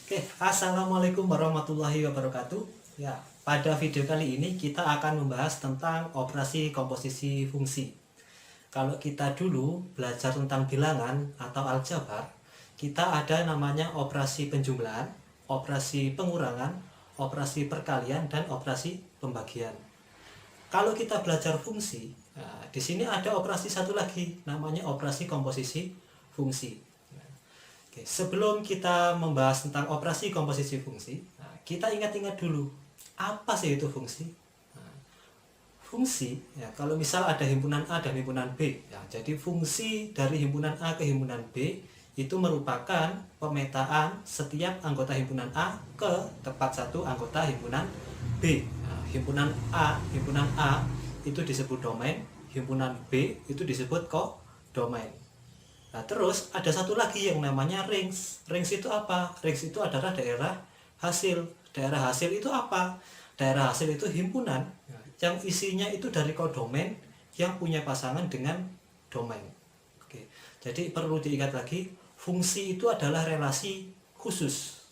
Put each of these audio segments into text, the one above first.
Oke, assalamualaikum warahmatullahi wabarakatuh. Ya, pada video kali ini kita akan membahas tentang operasi komposisi fungsi. Kalau kita dulu belajar tentang bilangan atau aljabar, kita ada namanya operasi penjumlahan, operasi pengurangan, operasi perkalian, dan operasi pembagian. Kalau kita belajar fungsi, nah, di sini ada operasi satu lagi, namanya operasi komposisi fungsi. Oke, sebelum kita membahas tentang operasi komposisi fungsi, nah, kita ingat-ingat dulu, apa sih itu fungsi? Nah, fungsi, ya, kalau misal ada himpunan A dan himpunan B, ya, jadi fungsi dari himpunan A ke himpunan B itu merupakan pemetaan setiap anggota himpunan A ke tempat satu anggota himpunan B. Nah, himpunan A itu disebut domain, himpunan B itu disebut kodomain. Nah, terus ada satu lagi yang namanya rings. Rings itu apa? Rings itu adalah daerah hasil. Daerah hasil itu apa? Daerah hasil itu himpunan yang isinya itu dari kodomain yang punya pasangan dengan domain. Oke. Jadi perlu diingat lagi, fungsi itu adalah relasi khusus.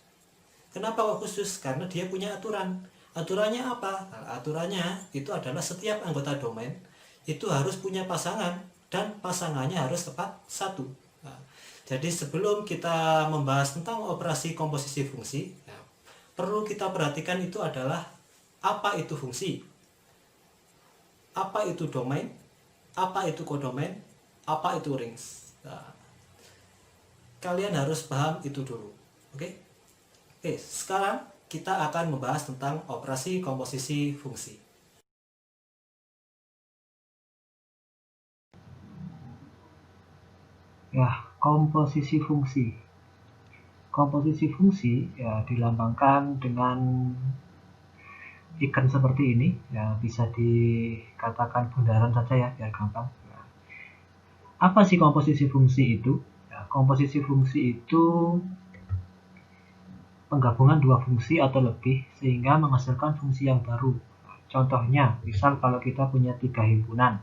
Kenapa khusus? Karena dia punya aturan. Aturannya apa? Nah, aturannya itu adalah setiap anggota domain itu harus punya pasangan dan pasangannya harus tepat satu. Nah, jadi sebelum kita membahas tentang operasi komposisi fungsi, nah, perlu kita perhatikan itu adalah apa itu fungsi, apa itu domain, apa itu kodomain, apa itu rings. Nah, kalian harus paham itu dulu. Oke? Oke, sekarang kita akan membahas tentang operasi komposisi fungsi. Ya, komposisi fungsi. Komposisi fungsi ya dilambangkan dengan ikan seperti ini, ya bisa dikatakan bundaran saja ya biar gampang. Ya. Apa sih komposisi fungsi itu? Ya, komposisi fungsi itu penggabungan dua fungsi atau lebih sehingga menghasilkan fungsi yang baru. Contohnya, misal kalau kita punya tiga himpunan,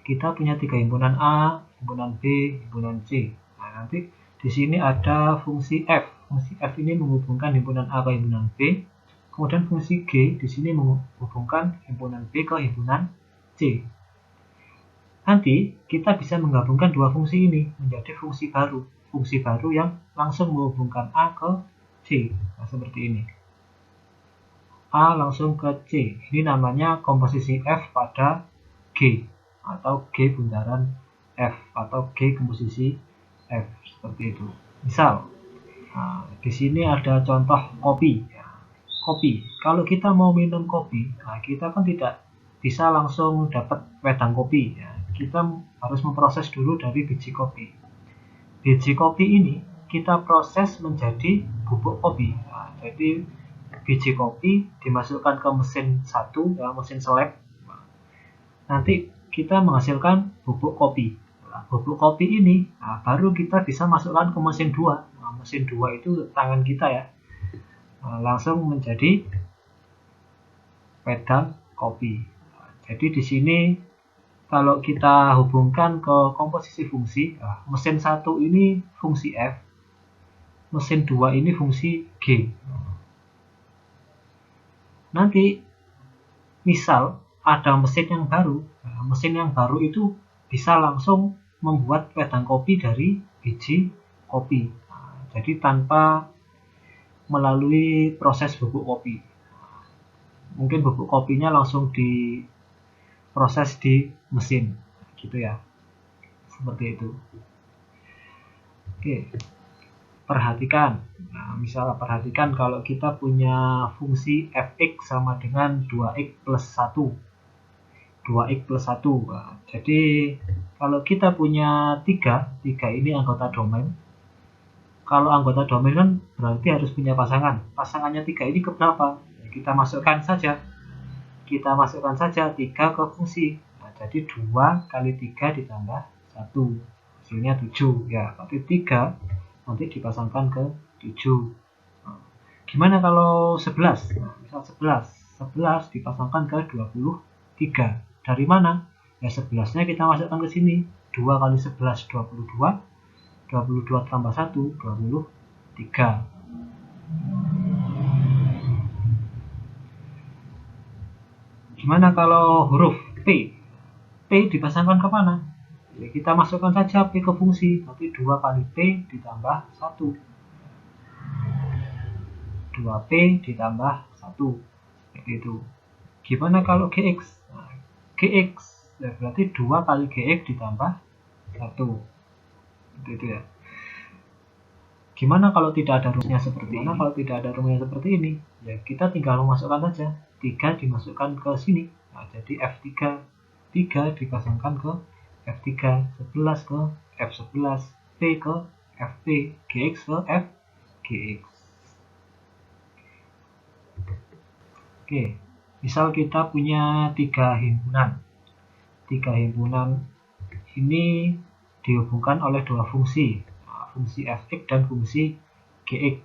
kita punya tiga himpunan A, himpunan B, himpunan C. Nah, nanti di sini ada fungsi F. Fungsi F ini menghubungkan himpunan A ke himpunan B. Kemudian fungsi G di sini menghubungkan himpunan B ke himpunan C. Nanti kita bisa menggabungkan dua fungsi ini menjadi fungsi baru. Fungsi baru yang langsung menghubungkan A ke C. Nah, seperti ini. A langsung ke C. Ini namanya komposisi F pada G. Atau G bundaran F atau G komposisi F seperti itu. Misal, nah, di sini ada contoh kopi. Ya. Kopi. Kalau kita mau minum kopi, nah, kita kan tidak bisa langsung dapat wedang kopi. Ya. Kita harus memproses dulu dari biji kopi. Biji kopi ini kita proses menjadi bubuk kopi. Nah, jadi biji kopi dimasukkan ke mesin satu, ya, mesin selek. Nanti kita menghasilkan bubuk kopi. Nah, bubuk kopi ini baru kita bisa masukkan ke mesin 2. Nah, mesin 2 itu tangan kita ya. Nah, langsung menjadi wedang kopi. Nah, jadi di sini kalau kita hubungkan ke komposisi fungsi, mesin 1 ini fungsi F, mesin 2 ini fungsi G. Nanti misal ada mesin yang baru, mesin yang baru itu bisa langsung membuat wedang kopi dari biji kopi. Jadi tanpa melalui proses bubuk kopi. Mungkin bubuk kopinya langsung diproses di mesin, gitu ya. Seperti itu. Oke. Perhatikan. Nah, misalnya perhatikan kalau kita punya fungsi fx sama dengan 2x plus 1. 2x plus 1. Nah, jadi kalau kita punya 3 ini anggota domain. Kalau anggota domain kan berarti harus punya pasangan. Pasangannya 3 ini ke berapa? Ya, kita masukkan saja. Kita masukkan saja 3 ke fungsi. Nah, jadi 2 kali 3 ditambah 1. Hasilnya 7. Ya, berarti 3 nanti dipasangkan ke 7. Nah, gimana kalau 11? Nah, misal 11 dipasangkan ke 23. Dari mana? Ya 11-nya kita masukkan ke sini. 2 kali 11 22. 22 tambah 1 23. Gimana kalau huruf P? P dipasangkan ke mana? Ya, kita masukkan saja P ke fungsi, berarti 2 kali P ditambah 1. 2P ditambah 1. Seperti itu. Gimana kalau GX? Nah, GX ya, berarti 2 kali GX ditambah 1. Seperti itu ya. Gimana kalau tidak ada rumusnya seperti ini? Kalau tidak ada rumusnya seperti ini, ya kita tinggal memasukkan saja. 3 dimasukkan ke sini. Nah, jadi F3 dipasangkan ke F3, 11 ke F11, P ke FP, GX ke FGX. Oke, misal kita punya 3 himpunan. 3 himpunan ini dihubungkan oleh 2 fungsi. Nah, fungsi Fx dan fungsi Gx.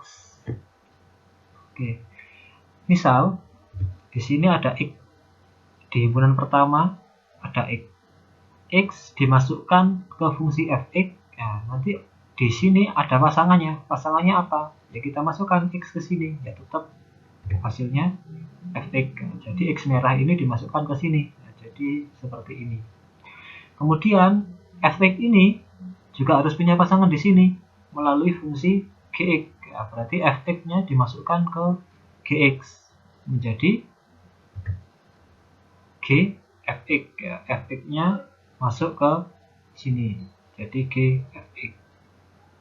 Oke. Misal di sini ada X. Di himpunan pertama ada X. X dimasukkan ke fungsi Fx. Nah, nanti di sini ada pasangannya. Pasangannya apa? Ya kita masukkan X ke sini. Ya tetap hasilnya Fx. Jadi X merah ini dimasukkan ke sini. Nah, jadi seperti ini. Kemudian Fx ini juga harus punya pasangan di sini melalui fungsi Gx. Ya, berarti Fx-nya dimasukkan ke Gx menjadi Gfx. Ya, Fx-nya masuk ke sini. Jadi Gfx.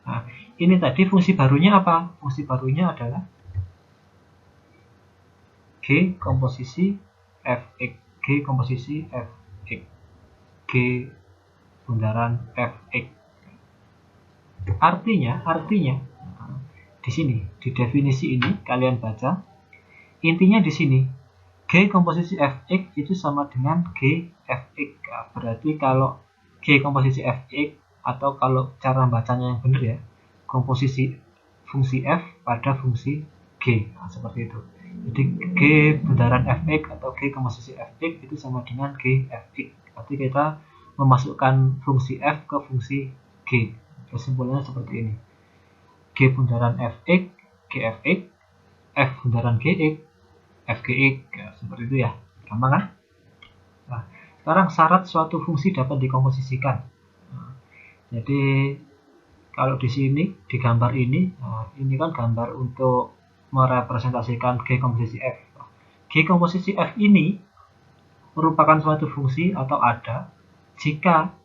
Nah, ini tadi fungsi barunya apa? Fungsi barunya adalah G komposisi Fx, G komposisi Fx, G bundaran Fx. Artinya di sini, di definisi ini kalian baca, intinya di sini G komposisi Fx itu sama dengan G Fx. Berarti kalau G komposisi Fx, atau kalau cara bacanya yang benar ya, komposisi fungsi F pada fungsi G. Nah, seperti itu. Jadi G bundaran Fx atau G komposisi Fx itu sama dengan G Fx. Berarti kita memasukkan fungsi F ke fungsi G. Kesimpulannya seperti ini. G bundaran Fx, Gfx, F bundaran Gx, Fgx. Ya, seperti itu ya. Gampang kan? Nah, sekarang syarat suatu fungsi dapat dikomposisikan. Nah, jadi kalau di sini, di gambar ini, nah, ini kan gambar untuk merepresentasikan G komposisi F. G komposisi F ini merupakan suatu fungsi atau ada jika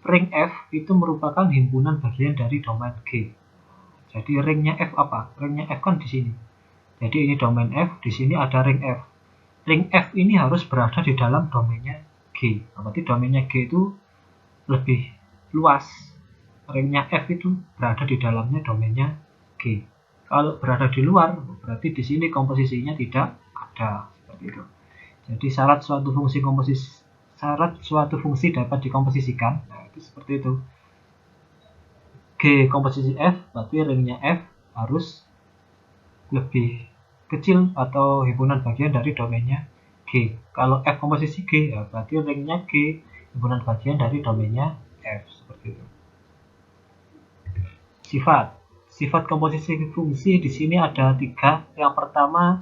ring F itu merupakan himpunan bagian dari domain G. Jadi ringnya F apa? Ringnya F kan di sini. Jadi ini domain F, di sini ada ring F. Ring F ini harus berada di dalam domainnya G. Berarti domainnya G itu lebih luas. Ringnya F itu berada di dalamnya domainnya G. Kalau berada di luar, berarti di sini komposisinya tidak ada. Seperti itu. Jadi syarat suatu fungsi dapat dikomposisikan. Nah, itu seperti itu. G komposisi F, berarti ringnya F harus lebih kecil atau himpunan bagian dari domainnya G. Kalau F komposisi G, ya berarti ringnya G himpunan bagian dari domainnya F. Seperti itu. Sifat komposisi fungsi di sini ada 3. Yang pertama,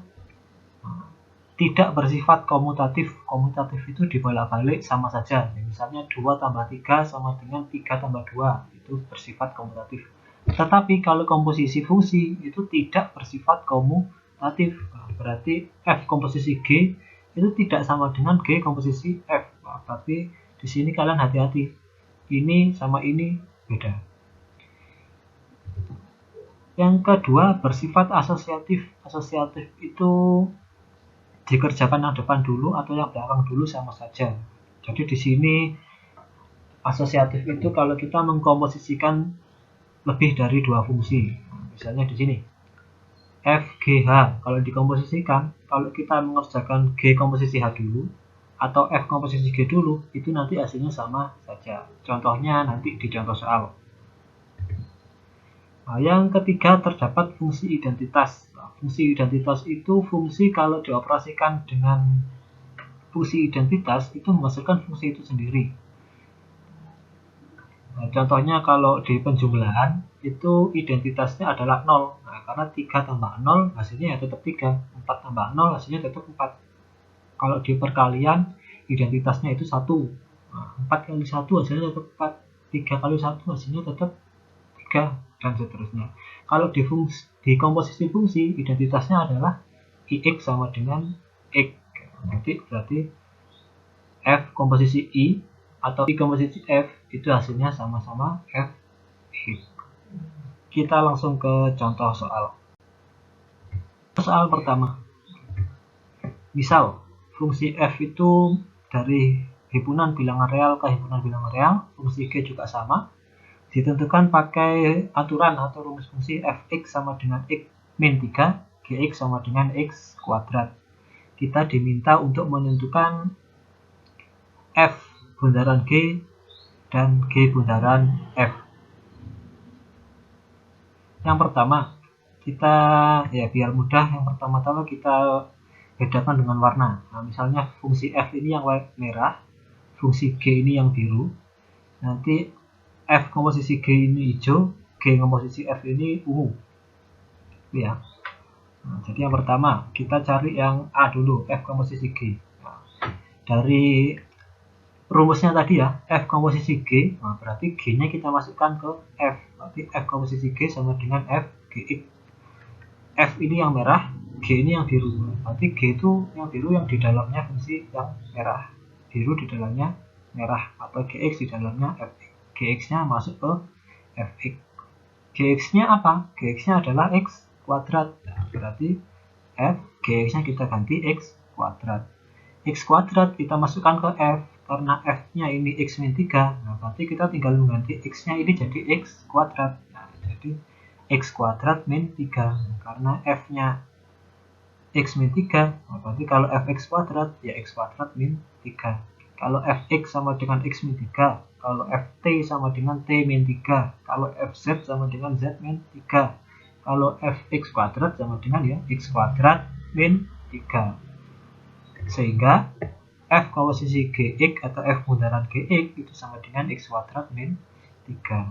tidak bersifat komutatif. Komutatif itu dibolak-balik sama saja. Misalnya 2 tambah 3 sama dengan 3 tambah 2. Itu bersifat komutatif. Tetapi kalau komposisi fungsi itu tidak bersifat komutatif. Berarti F komposisi G itu tidak sama dengan G komposisi F. Tapi di sini kalian hati-hati. Ini sama ini beda. Yang kedua, bersifat asosiatif. Asosiatif itu dikerjakan yang depan dulu atau yang belakang dulu sama saja. Jadi di sini asosiatif itu kalau kita mengkomposisikan lebih dari 2 fungsi. Misalnya di sini FGH, kalau dikomposisikan, kalau kita mengerjakan G komposisi H dulu atau F komposisi G dulu, itu nanti hasilnya sama saja. Contohnya nanti di contoh soal. Nah, yang ketiga, terdapat fungsi identitas. Nah, fungsi identitas itu fungsi kalau dioperasikan dengan fungsi identitas itu menghasilkan fungsi itu sendiri. Nah, contohnya kalau di penjumlahan itu identitasnya adalah 0. Nah, karena 3 tambah 0 hasilnya ya tetap 3. 4 tambah 0 hasilnya tetap 4. Kalau di perkalian identitasnya itu 1. Nah, 4 kali 1 hasilnya tetap 4. 3 kali 1 hasilnya tetap 3, dan seterusnya. Kalau di komposisi fungsi identitasnya adalah ix sama dengan x. Nanti berarti f komposisi i atau i komposisi f itu hasilnya sama-sama f x. Kita langsung ke contoh soal. Soal pertama. Misal fungsi f itu dari himpunan bilangan real ke himpunan bilangan real, fungsi g juga sama. Ditentukan pakai aturan atau rumus fungsi fx sama dengan x min 3, gx sama dengan x kuadrat. Kita diminta untuk menentukan f bundaran g dan g bundaran f. Yang pertama, kita ya biar mudah, yang pertama-tama kita bedakan dengan warna. Nah, misalnya fungsi f ini yang merah, fungsi g ini yang biru. Nanti f komposisi g ini hijau, g komposisi f ini ungu. Ya. Nah, jadi yang pertama kita cari yang A dulu, f komposisi g. Nah, dari rumusnya tadi ya, f komposisi g, nah berarti g-nya kita masukkan ke f. Berarti f komposisi g sama dengan f gx. F ini yang merah, g ini yang biru. Berarti g itu yang biru yang di dalamnya fungsi yang merah, biru di dalamnya merah, atau gx di dalamnya fx. Gx-nya masuk ke fx. Gx-nya apa? Gx-nya adalah x kuadrat. Nah, berarti f gx-nya kita ganti x kuadrat. X kuadrat kita masukkan ke f, karena f-nya ini x min 3. Nah, berarti kita tinggal mengganti x-nya ini jadi x kuadrat. Nah, jadi x kuadrat min 3. Karena f-nya x min 3, nah, berarti kalau fx kuadrat ya x kuadrat min 3. Kalau fx sama dengan x min 3, kalau ft sama dengan t min 3, kalau fz sama dengan z min 3, kalau fx kuadrat sama dengan ya x kuadrat min 3. Sehingga f komposisi gx atau f bundaran gx itu sama dengan x kuadrat min 3.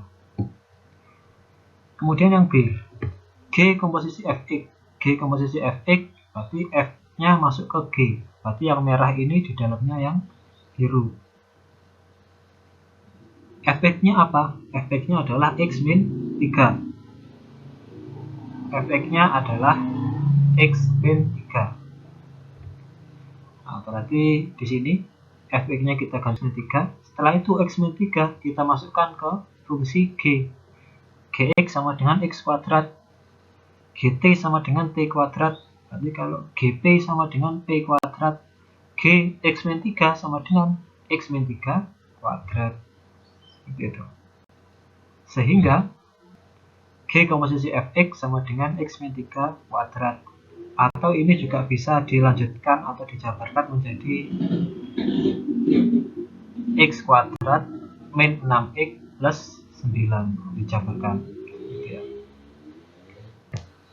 Kemudian yang B, g komposisi fx. G komposisi fx berarti f-nya masuk ke g. Berarti yang merah ini di dalamnya yang biru. Fx-nya apa? Fx-nya adalah x min 3. Fx-nya adalah x min 3. Nah, berarti di sini fx-nya kita ganti 3. Setelah itu x min 3 kita masukkan ke fungsi g. Gx sama dengan x kuadrat. Gt sama dengan t kuadrat. Berarti kalau gp sama dengan p kuadrat, g x min 3 sama dengan x min 3 kuadrat. Gitu. Sehingga g komposisi fx sama dengan x min 3 kuadrat. Atau ini juga bisa dilanjutkan atau dijabarkan menjadi x kuadrat min 6x plus 9. Dijabarkan.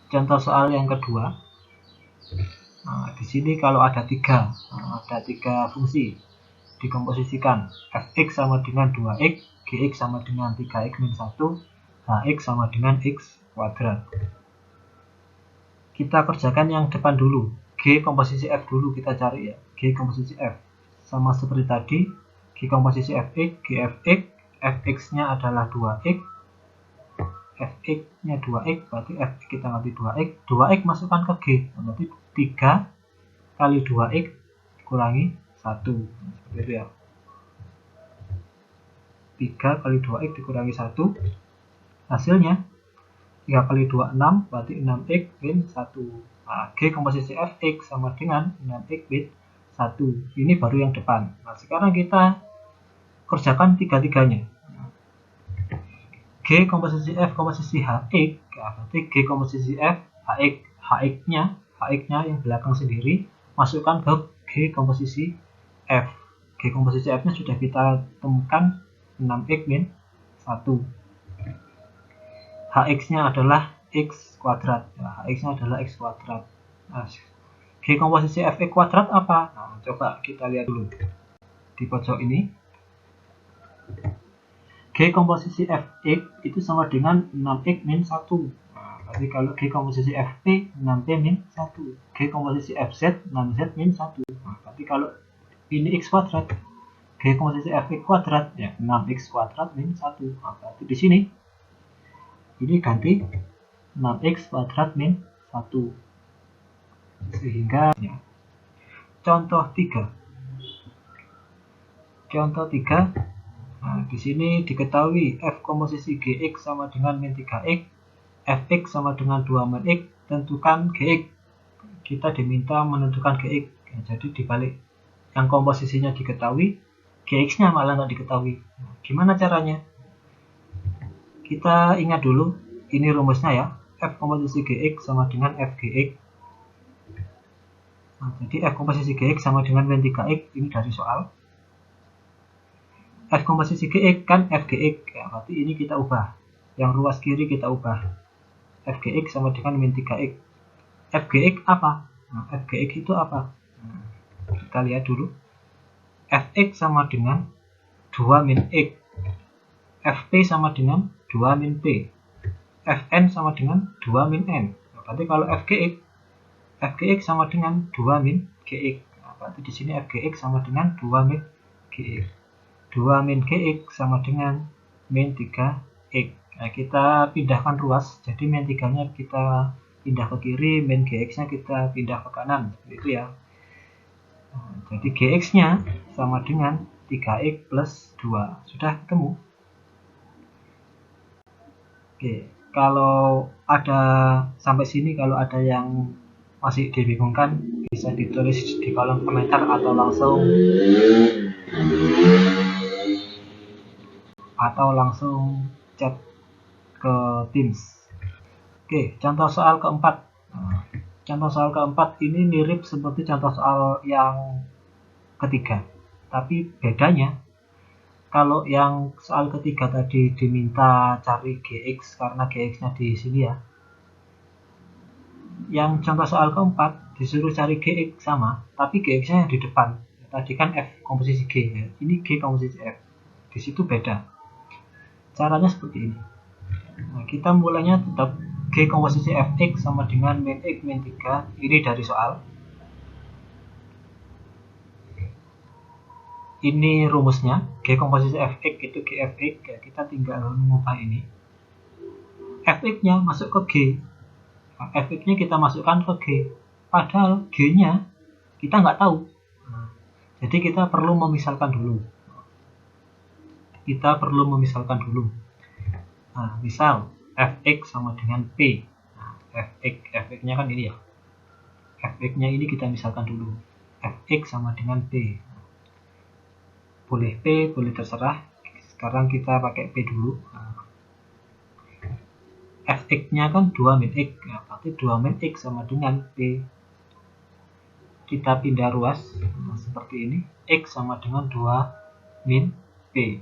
Contoh soal yang kedua. Nah, di sini kalau ada tiga fungsi dikomposisikan, fx sama dengan 2x, gx sama dengan 3x min 1, hx sama dengan x kuadrat. Kita kerjakan yang depan dulu, g komposisi f dulu kita cari ya, g komposisi f. Sama seperti tadi, g komposisi fx, gfx, fx-nya adalah 2x, fx-nya 2x, berarti fx kita ganti 2x, 2x masukkan ke g, berarti 3 kali 2x kurangi 1, seperti itu ya. 3 kali 2x dikurangi 1, hasilnya 3 kali 2, 6, berarti 6x min 1. Nah, g komposisi fx sama dengan 6x min 1. Ini baru yang depan. Nah, sekarang kita kerjakan tiga-tiganya. G komposisi f komposisi hx, berarti g komposisi f hx, hx-nya yang belakang sendiri masukkan ke g komposisi f. G komposisi f-nya sudah kita temukan 6x min 1. Hx-nya adalah x kuadrat. Nah, hx-nya adalah x kuadrat. Nah, g komposisi fx kuadrat apa? Nah, coba kita lihat dulu di pojok ini. G G komposisi Fx itu sama dengan 6x min 1. Nah, berarti kalau G komposisi Fp 6p min 1. G komposisi Fz 6z min 1. Nah, berarti kalau ini x kuadrat, G komposisi Fx kuadrat ya 6x kuadrat min 1. Nah, berarti di sini ini ganti 6x kuadrat min 1. Sehingga ya. Contoh 3. Contoh 3. Nah, di sini diketahui F komposisi Gx sama dengan min 3x, Fx sama dengan 2 min x, tentukan Gx. Kita diminta menentukan Gx. Ya, jadi dibalik, yang komposisinya diketahui, Gx-nya malah nggak diketahui. Nah, gimana caranya? Kita ingat dulu, ini rumusnya ya. F komposisi Gx sama dengan Fgx. Nah, jadi F komposisi Gx sama dengan min 3x, ini dari soal. F komposisi Gx kan Fgx, ya, berarti ini kita ubah. Yang ruas kiri kita ubah. Fgx sama dengan min 3x. Fgx apa? Nah, Fgx itu apa? Nah, kita lihat dulu. Fx sama dengan 2 min x. Fp sama dengan 2 min p. Fn sama dengan 2 min n. Nah, berarti kalau Fgx sama dengan 2 min gx. Nah, berarti di sini Fgx sama dengan 2 min gx. 2 min gx sama dengan min 3x. Nah, kita pindahkan ruas, jadi min 3-nya kita pindah ke kiri, min gx-nya kita pindah ke kanan, itu ya. Nah, jadi gx-nya sama dengan 3x plus 2. Sudah ketemu? Oke, kalau ada sampai sini, kalau ada yang masih dibingungkan, bisa ditulis di kolom komentar atau langsung chat ke Teams. Oke, contoh soal keempat. Nah, contoh soal keempat ini mirip seperti contoh soal yang ketiga, tapi bedanya kalau yang soal ketiga tadi diminta cari gx karena gx-nya di sini ya. Yang contoh soal keempat disuruh cari gx sama, tapi gx-nya di depan. Tadi kan F komposisi G ya. Ini G komposisi F. Di situ beda. Caranya seperti ini. Nah, kita mulainya tetap G komposisi Fx sama dengan min x min 3. Ini dari soal. Ini rumusnya. G komposisi Fx itu Gfx. Ya, kita tinggal mengubah ini. Fx-nya masuk ke G. Nah, Fx-nya kita masukkan ke G. Padahal G-nya kita nggak tahu. Nah, jadi kita perlu memisalkan dulu. Nah, misal Fx sama dengan P. Nah, Fx-nya kan ini ya. Fx-nya ini kita misalkan dulu. Fx sama dengan P. Boleh P, boleh terserah. Sekarang kita pakai P dulu. Nah, Fx-nya kan 2 min x. Nah, berarti 2 min x sama dengan P. Kita pindah ruas. Nah, seperti ini. X sama dengan 2 min P.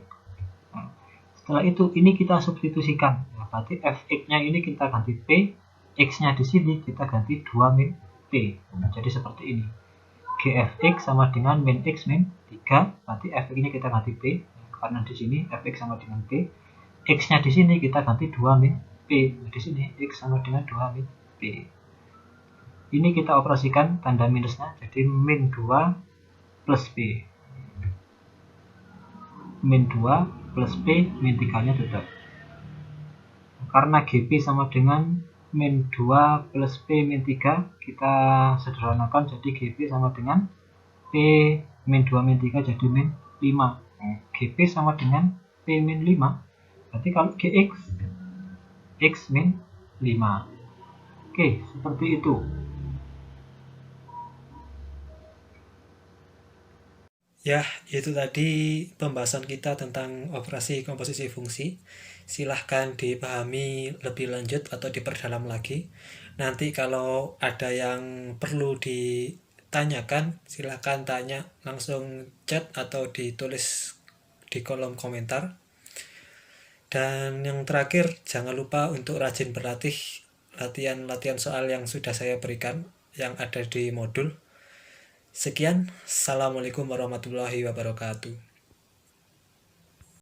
Setelah itu ini kita substitusikan. Nah, berarti Fx-nya ini kita ganti P, X-nya di sini kita ganti 2 min P. Nah, jadi seperti ini. Gfx sama dengan min X min 3, berarti Fx ini kita ganti P, karena di sini Fx sama dengan P. X-nya di sini kita ganti 2 min P. Nah, di sini X sama dengan 2 min P. Ini kita operasikan tanda minusnya, jadi min 2 plus P. Min 2 plus P, min 3-nya tetap. Karena GP sama dengan min 2 plus P min 3, kita sederhanakan jadi GP sama dengan P min 2 min 3 jadi min 5. GP sama dengan P min 5. Berarti kalau GX, X min 5. Oke, seperti itu. Ya, itu tadi pembahasan kita tentang operasi komposisi fungsi. Silahkan dipahami lebih lanjut atau diperdalam lagi. Nanti kalau ada yang perlu ditanyakan, silahkan tanya langsung chat atau ditulis di kolom komentar. Dan yang terakhir, jangan lupa untuk rajin berlatih latihan-latihan soal yang sudah saya berikan yang ada di modul. Sekian, Assalamualaikum warahmatullahi wabarakatuh.